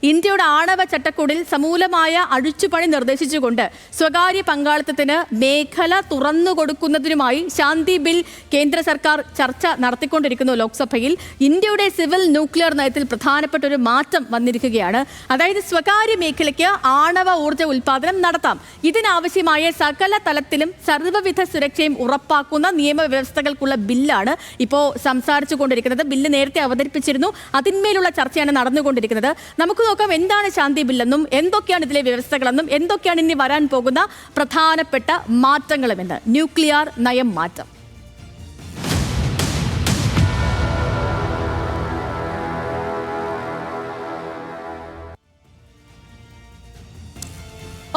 ഇന്ത്യയുടെ ആണവ ചട്ടക്കൂടിൽ സമൂലമായ അഴിച്ചുപണി നിർദ്ദേശിച്ചുകൊണ്ട് സ്വകാര്യ പങ്കാളിത്തത്തിന് മേഖല തുറന്നുകൊടുക്കുന്നതിനുമായി ശാന്തി ബിൽ കേന്ദ്ര സർക്കാർ ചർച്ച നടത്തിക്കൊണ്ടിരിക്കുന്നു ലോക്സഭയിൽ. ഇന്ത്യയുടെ സിവിൽ ന്യൂക്ലിയർ നയത്തിൽ പ്രധാനപ്പെട്ട ഒരു മാറ്റം വന്നിരിക്കുകയാണ്. അതായത് സ്വകാര്യ മേഖലയ്ക്ക് ആണവ ഊർജ്ജ ഉൽപാദനം നടത്താം. ഇതിനാവശ്യമായ സകല തലത്തിലും സർവ്വവിധ സുരക്ഷയും ഉറപ്പാക്കുന്ന നിയമവ്യവസ്ഥകൾക്കുള്ള ബില്ലാണ് ഇപ്പോൾ സംസാരിച്ചു കൊണ്ടിരിക്കുന്നത്. ബില്ല് നേരത്തെ അവതരിപ്പിച്ചിരുന്നു. അതിന്മേലുള്ള ചർച്ചയാണ് നടന്നുകൊണ്ടിരിക്കുന്നത്. നമുക്ക് നോക്കാം എന്താണ് ശാന്തി ബില്ലെന്നും എന്തൊക്കെയാണ് ഇതിലെ വ്യവസ്ഥകളെന്നും എന്തൊക്കെയാണ് ഇനി വരാൻ പോകുന്ന പ്രധാനപ്പെട്ട മാറ്റങ്ങളുമെന്ന്. ന്യൂക്ലിയർ നയം മാറ്റം.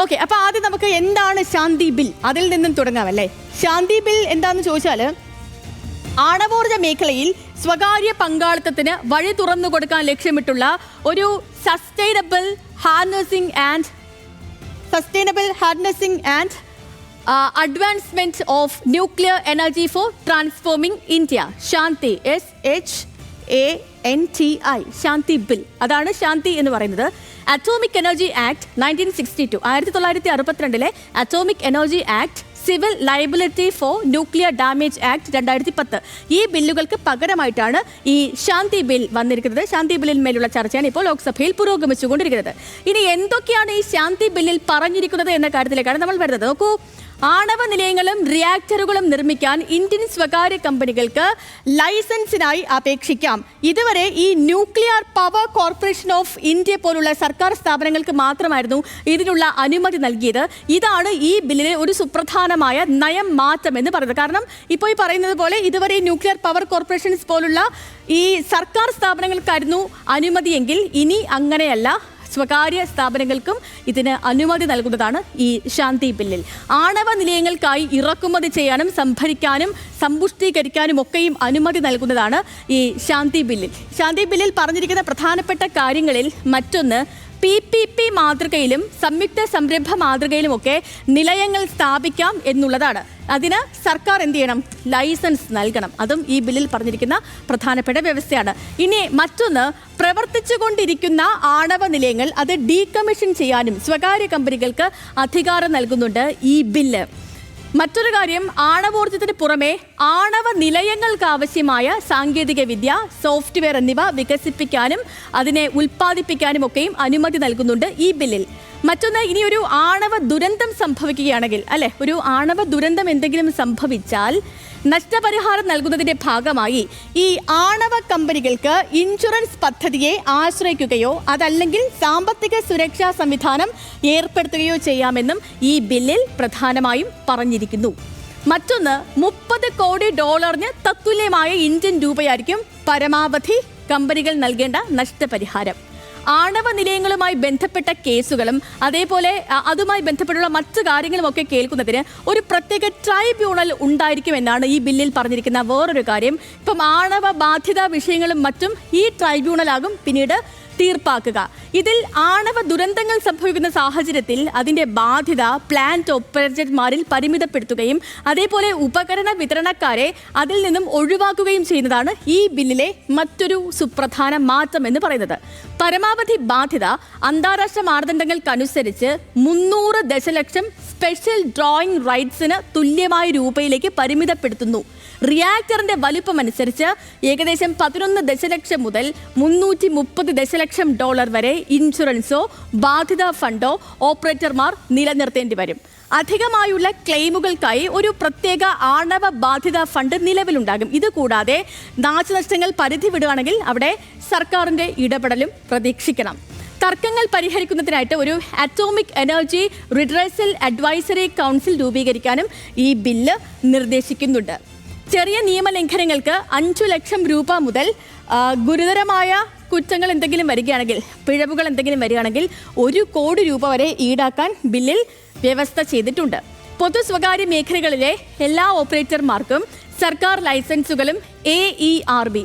ഓക്കെ, അപ്പൊ ആദ്യം നമുക്ക് എന്താണ് ശാന്തി ബിൽ, അതിൽ നിന്നും തുടങ്ങാമല്ലേ. ശാന്തി ബിൽ എന്താണെന്ന് ചോദിച്ചാൽ ആണവോർജ മേഖലയിൽ സ്വകാര്യ പങ്കാളിത്തത്തിന് വഴി തുറന്നു കൊടുക്കാൻ ലക്ഷ്യമിട്ടുള്ള ഒരു sustainable harnessing and advancement of nuclear energy for transforming India, Shanti, SHANTI, Shanti bill. അതാണ് ശാന്തി എന്ന് പറയുന്നത്. Atomic energy act 1962, 1962 atomic energy act, civil liability for nuclear damage act 2010, ഈ ബില്ലുകൾക്ക് പകരമായിട്ടാണ് ഈ ശാന്തി ബിൽ വന്നിരിക്കുന്നത്. ശാന്തി ബില്ലിന്മേലുള്ള ചർച്ചയാണ് ഇപ്പോൾ ലോക്സഭയിൽ പുരോഗമിച്ചുകൊണ്ടിരിക്കുന്നത്. ഇനി എന്തൊക്കെയാണ് ഈ ശാന്തി ബില്ലിൽ പറഞ്ഞിരിക്കുന്നത് എന്ന കാര്യത്തിലേക്കാണ് നമ്മൾ വരുന്നത്. നോക്കൂ, ആണവ നിലയങ്ങളും റിയാക്ടറുകളും നിർമ്മിക്കാൻ ഇന്ത്യൻ സ്വകാര്യ കമ്പനികൾക്ക് ലൈസൻസിനായി അപേക്ഷിക്കാം. ഇതുവരെ ഈ nuclear power corporation of India പോലുള്ള സർക്കാർ സ്ഥാപനങ്ങൾക്ക് മാത്രമായിരുന്നു ഇതിനുള്ള അനുമതി നൽകിയത്. ഇതാണ് ഈ ബില്ലിലെ ഒരു സുപ്രധാനമായ നയം മാറ്റം എന്ന് പറയുന്നത്. കാരണം ഇപ്പോൾ ഈ പറയുന്നത് പോലെ ഇതുവരെ ന്യൂക്ലിയർ പവർ കോർപ്പറേഷൻസ് പോലുള്ള ഈ സർക്കാർ സ്ഥാപനങ്ങൾക്കായിരുന്നു അനുമതിയെങ്കിൽ ഇനി അങ്ങനെയല്ല, സ്വകാര്യ സ്ഥാപനങ്ങൾക്കും ഇതിന് അനുമതി നൽകുന്നതാണ് ഈ ശാന്തി ബില്ലിൽ. ആണവ നിലയങ്ങൾക്കായി ഇറക്കുമതി ചെയ്യാനും സംഭരിക്കാനും സമ്പുഷ്ടീകരിക്കാനും ഒക്കെയും അനുമതി നൽകുന്നതാണ് ഈ ശാന്തി ബില്ലിൽ. ശാന്തി ബില്ലിൽ പറഞ്ഞിരിക്കുന്ന പ്രധാനപ്പെട്ട കാര്യങ്ങളിൽ മറ്റൊന്ന്, PPP മാതൃകയിലും സംയുക്ത സംരംഭ മാതൃകയിലുമൊക്കെ നിലയങ്ങൾ സ്ഥാപിക്കാം എന്നുള്ളതാണ്. അതിന് സർക്കാർ എന്ത് ചെയ്യണം? ലൈസൻസ് നൽകണം. അതും ഈ ബില്ലിൽ പറഞ്ഞിരിക്കുന്ന പ്രധാനപ്പെട്ട വ്യവസ്ഥയാണ്. ഇനി മറ്റൊന്ന്, പ്രവർത്തിച്ചുകൊണ്ടിരിക്കുന്ന ആണവ നിലയങ്ങൾ അത് ഡീകമ്മീഷൻ ചെയ്യാനും സ്വകാര്യ കമ്പനികൾക്ക് അധികാരം നൽകുന്നുണ്ട് ഈ ബില്ല്. മറ്റൊരു കാര്യം, ആണവോർജ്ജത്തിന് പുറമെ ആണവ നിലയങ്ങൾക്ക് ആവശ്യമായ സാങ്കേതിക വിദ്യ, സോഫ്റ്റ്വെയർ എന്നിവ വികസിപ്പിക്കാനും അതിനെ ഉൽപ്പാദിപ്പിക്കാനും ഒക്കെയും അനുമതി നൽകുന്നുണ്ട് ഈ ബില്ലിൽ. മറ്റൊന്ന്, ഇനി ഒരു ആണവ ദുരന്തം സംഭവിക്കുകയാണെങ്കിൽ, അല്ലെ, ഒരു ആണവ ദുരന്തം എന്തെങ്കിലും സംഭവിച്ചാൽ നഷ്ടപരിഹാരം നൽകുന്നതിന്റെ ഭാഗമായി ഈ ആണവ കമ്പനികൾക്ക് ഇൻഷുറൻസ് പദ്ധതിയെ ആശ്രയിക്കുകയോ അതല്ലെങ്കിൽ സാമ്പത്തിക സുരക്ഷാ സംവിധാനം ഏർപ്പെടുത്തുകയോ ചെയ്യാമെന്നും ഈ ബില്ലിൽ പ്രധാനമായും പറഞ്ഞിരിക്കുന്നു. മറ്റൊന്ന്, $30 കോടി തത്തുല്യമായ ഇന്ത്യൻ രൂപയായിരിക്കും പരമാവധി കമ്പനികൾ നൽകേണ്ട നഷ്ടപരിഹാരം. ആണവ നിലയങ്ങളുമായി ബന്ധപ്പെട്ട കേസുകളും അതേപോലെ അതുമായി ബന്ധപ്പെട്ടുള്ള മറ്റു കാര്യങ്ങളുമൊക്കെ കേൾക്കുന്നതിന് ഒരു പ്രത്യേക ട്രൈബ്യൂണൽ ഉണ്ടായിരിക്കുമെന്നാണ് ഈ ബില്ലിൽ പറഞ്ഞിരിക്കുന്ന വേറൊരു കാര്യം. ഇപ്പം ആണവ ബാധ്യതാ വിഷയങ്ങളും മറ്റും ഈ ട്രൈബ്യൂണലാകും പിന്നീട് തീർപ്പാക്കുക. ഇതിൽ ആണവ ദുരന്തങ്ങൾ സംഭവിക്കുന്ന സാഹചര്യത്തിൽ അതിൻ്റെ ബാധ്യത പ്ലാന്റ് ഓപ്പറേറ്റർമാരിൽ പരിമിതപ്പെടുത്തുകയും അതേപോലെ ഉപകരണ വിതരണക്കാരെ അതിൽ നിന്നും ഒഴിവാക്കുകയും ചെയ്യുന്നതാണ് ഈ ബില്ലിലെ മറ്റൊരു സുപ്രധാന മാറ്റം എന്ന് പറയുന്നത്. പരമാവധി ബാധ്യത അന്താരാഷ്ട്ര മാനദണ്ഡങ്ങൾക്കനുസരിച്ച് 300 ദശലക്ഷം സ്പെഷ്യൽ ഡ്രോയിങ് റൈറ്റ്സിന് തുല്യമായ രൂപയിലേക്ക് പരിമിതപ്പെടുത്തുന്നു. റിയാക്ടറിന്റെ വലിപ്പം അനുസരിച്ച് ഏകദേശം 11 ദശലക്ഷം മുതൽ $330 ദശലക്ഷം വരെ ഇൻഷുറൻസോ ബാധ്യതാ ഫണ്ടോ ഓപ്പറേറ്റർമാർ നിലനിർത്തേണ്ടി വരും. അധികമായുള്ള ക്ലെയിമുകൾക്കായി ഒരു പ്രത്യേക ആണവ ബാധ്യതാ ഫണ്ട് നിലവിലുണ്ടാകും. ഇതുകൂടാതെ നാശനഷ്ടങ്ങൾ പരിധി വിടുകയാണെങ്കിൽ അവിടെ സർക്കാരിന്റെ ഇടപെടലും പ്രതീക്ഷിക്കണം. തർക്കങ്ങൾ പരിഹരിക്കുന്നതിനായിട്ട് ഒരു atomic energy redressal advisory council രൂപീകരിക്കാനും ഈ ബില്ല് നിർദ്ദേശിക്കുന്നുണ്ട്. ചെറിയ നിയമലംഘനങ്ങൾക്ക് 5 ലക്ഷം രൂപ മുതൽ ഗുരുതരമായ കുറ്റങ്ങൾ എന്തെങ്കിലും വരികയാണെങ്കിൽ, പിഴവുകൾ എന്തെങ്കിലും വരികയാണെങ്കിൽ 1 കോടി രൂപ വരെ ഈടാക്കാൻ ബില്ലിൽ വ്യവസ്ഥ ചെയ്തിട്ടുണ്ട്. പൊതു സ്വകാര്യ മേഖലകളിലെ എല്ലാ ഓപ്പറേറ്റർമാർക്കും സർക്കാർ ലൈസൻസുകളും AERB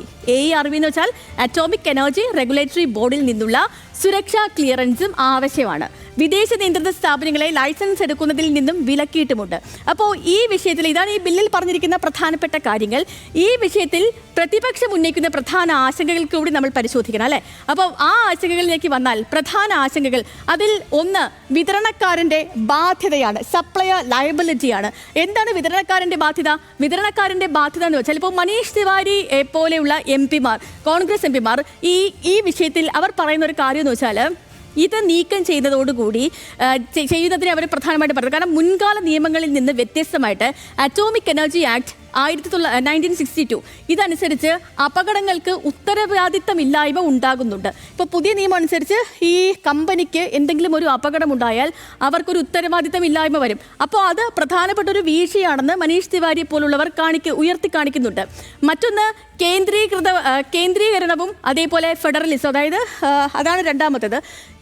എന്ന് വെച്ചാൽ അറ്റോമിക് എനർജി റെഗുലേറ്ററി ബോർഡിൽ നിന്നുള്ള സുരക്ഷാ ക്ലിയറൻസും ആവശ്യമാണ്. വിദേശ നിയന്ത്രിത സ്ഥാപനങ്ങളെ ലൈസൻസ് എടുക്കുന്നതിൽ നിന്നും വിലക്കിയിട്ടുമുണ്ട്. അപ്പോൾ ഈ വിഷയത്തിൽ ഇതാണ് ഈ ബില്ലിൽ പറഞ്ഞിരിക്കുന്ന പ്രധാനപ്പെട്ട കാര്യങ്ങൾ. ഈ വിഷയത്തിൽ പ്രതിപക്ഷം ഉന്നയിക്കുന്ന പ്രധാന ആശങ്കകൾ കൂടി നമ്മൾ പരിശോധിക്കണം അല്ലേ. അപ്പോൾ ആ ആശങ്കകളിലേക്ക് വന്നാൽ പ്രധാന ആശങ്കകൾ അതിൽ ഒന്ന് വിതരണക്കാരൻ്റെ ബാധ്യതയാണ്, സപ്ലയർ ലയബിലിറ്റിയാണ്. എന്താണ് വിതരണക്കാരൻ്റെ ബാധ്യത? വിതരണക്കാരൻ്റെ ബാധ്യത എന്ന് വെച്ചാൽ ഇപ്പോൾ മനീഷ് തിവാരി പോലെയുള്ള MP-മാർ, കോൺഗ്രസ് MP-മാർ ഈ വിഷയത്തിൽ അവർ പറയുന്ന ഒരു കാര്യം എന്ന് വെച്ചാൽ ഇത് നീക്കം ചെയ്യുന്നതോടുകൂടി ചെയ്യുന്നതിനെ അവർ പ്രധാനമായിട്ട് പറഞ്ഞു. കാരണം മുൻകാല നിയമങ്ങളിൽ നിന്ന് വ്യത്യസ്തമായിട്ട് അറ്റോമിക് എനർജി ആക്ട് 1962 ഇതനുസരിച്ച് അപകടങ്ങൾക്ക് ഉത്തരവാദിത്തമില്ലായ്മ ഉണ്ടാകുന്നുണ്ട്. ഇപ്പോൾ പുതിയ നിയമം അനുസരിച്ച് ഈ കമ്പനിക്ക് എന്തെങ്കിലും ഒരു അപകടം ഉണ്ടായാൽ അവർക്കൊരു ഉത്തരവാദിത്തമില്ലായ്മ വരും. അപ്പോൾ അത് പ്രധാനപ്പെട്ട ഒരു വീഴ്ചയാണെന്ന് മനീഷ് തിവാരിയെ പോലുള്ളവർ ഉയർത്തി കാണിക്കുന്നുണ്ട്. മറ്റൊന്ന് കേന്ദ്രീകരണവും അതേപോലെ ഫെഡറലിസം, അതായത് അതാണ് രണ്ടാമത്തേത്.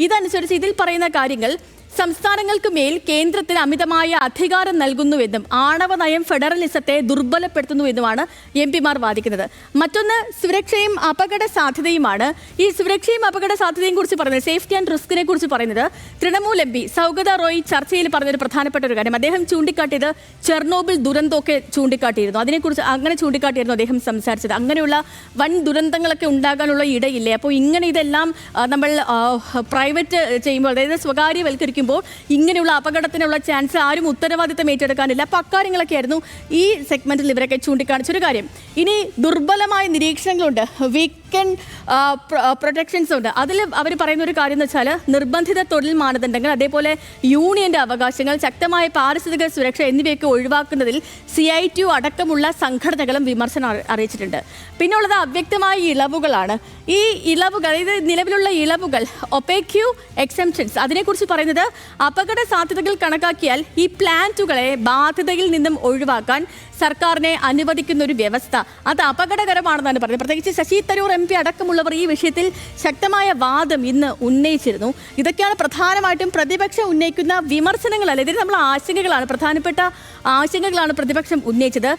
ഇതനുസരിച്ച് ഇതിൽ പറയുന്ന കാര്യങ്ങൾ സംസ്ഥാനങ്ങൾക്ക് മേൽ കേന്ദ്രത്തിന് അമിതമായ അധികാരം നൽകുന്നുവെന്നും ആണവ നയം ഫെഡറലിസത്തെ ദുർബലപ്പെടുത്തുന്നുവെന്നുമാണ് MP-മാർ വാദിക്കുന്നത്. മറ്റൊന്ന് സുരക്ഷയും അപകട സാധ്യതയുമാണ്. ഈ സുരക്ഷയും അപകട സാധ്യതയും കുറിച്ച് പറയുന്നത്, സേഫ്റ്റി ആൻഡ് റിസ്കിനെ കുറിച്ച് പറയുന്നത് തൃണമൂൽ MP സൗഗത റോയ് ചർച്ചയിൽ പറഞ്ഞൊരു പ്രധാനപ്പെട്ട ഒരു കാര്യം. അദ്ദേഹം ചൂണ്ടിക്കാട്ടിയത് ചെർണോബിൽ ദുരന്തമൊക്കെ ചൂണ്ടിക്കാട്ടിയിരുന്നു. അതിനെക്കുറിച്ച് അങ്ങനെ ചൂണ്ടിക്കാട്ടിയിരുന്നു അദ്ദേഹം സംസാരിച്ചത്. അങ്ങനെയുള്ള വൻ ദുരന്തങ്ങളൊക്കെ ഉണ്ടാകാനുള്ള ഇടയില്ലേ. അപ്പോൾ ഇങ്ങനെ ഇതെല്ലാം നമ്മൾ പ്രൈവറ്റ് ചെയ്യുമ്പോൾ, അതായത് സ്വകാര്യവൽക്കരിക്കും ഇങ്ങനെയുള്ള അപകടത്തിനുള്ള ചാൻസ് ആരും ഉത്തരവാദിത്തം ഏറ്റെടുക്കാനില്ല. അപ്പോൾ അക്കാര്യങ്ങളൊക്കെ ആയിരുന്നു ഈ സെഗ്മെന്റിൽ ഇവരൊക്കെ ചൂണ്ടിക്കാണിച്ചൊരു കാര്യം. ഇനി ദുർബലമായ നിരീക്ഷണങ്ങളുണ്ട്, വീക്കെൻഡ് പ്രൊട്ടക്ഷൻസ് ഉണ്ട്. അതിൽ അവർ പറയുന്ന ഒരു കാര്യം എന്ന് വെച്ചാൽ നിർബന്ധിത തൊഴിൽ മാനദണ്ഡങ്ങൾ, അതേപോലെ യൂണിയന്റെ അവകാശങ്ങൾ, ശക്തമായ പാരിസ്ഥിതിക സുരക്ഷ എന്നിവയൊക്കെ ഒഴിവാക്കുന്നതിൽ CITU അടക്കമുള്ള സംഘടനകളും വിമർശനം അറിയിച്ചിട്ടുണ്ട്. പിന്നെ ഉള്ളത് അവ്യക്തമായ ഇളവുകളാണ്. ഈ ഇളവുകൾ, അതായത് നിലവിലുള്ള ഇളവുകൾ, ഒപേക്യൂ എക്സംപ്ഷൻസ്, അതിനെക്കുറിച്ച് പറയുന്നത് അപകട സാധ്യതകൾ കണക്കാക്കിയാൽ ഈ പ്ലാന്റുകളെ ബാധ്യതയിൽ നിന്നും ഒഴിവാക്കാൻ സർക്കാരിനെ അനുവദിക്കുന്ന ഒരു വ്യവസ്ഥ, അത് അപകടകരമാണെന്നാണ് പറയുന്നത്. പ്രത്യേകിച്ച് ശശി തരൂർ MP അടക്കമുള്ളവർ ഈ വിഷയത്തിൽ ശക്തമായ വാദം ഇന്ന് ഉന്നയിച്ചിരുന്നു. ഇതൊക്കെയാണ് പ്രധാനമായിട്ടും പ്രതിപക്ഷം ഉന്നയിക്കുന്ന വിമർശനങ്ങളല്ല, ഇതിൽ നമ്മൾ ആശങ്കകളാണ്, പ്രധാനപ്പെട്ട ആശങ്കകളാണ് പ്രതിപക്ഷം ഉന്നയിച്ചത്.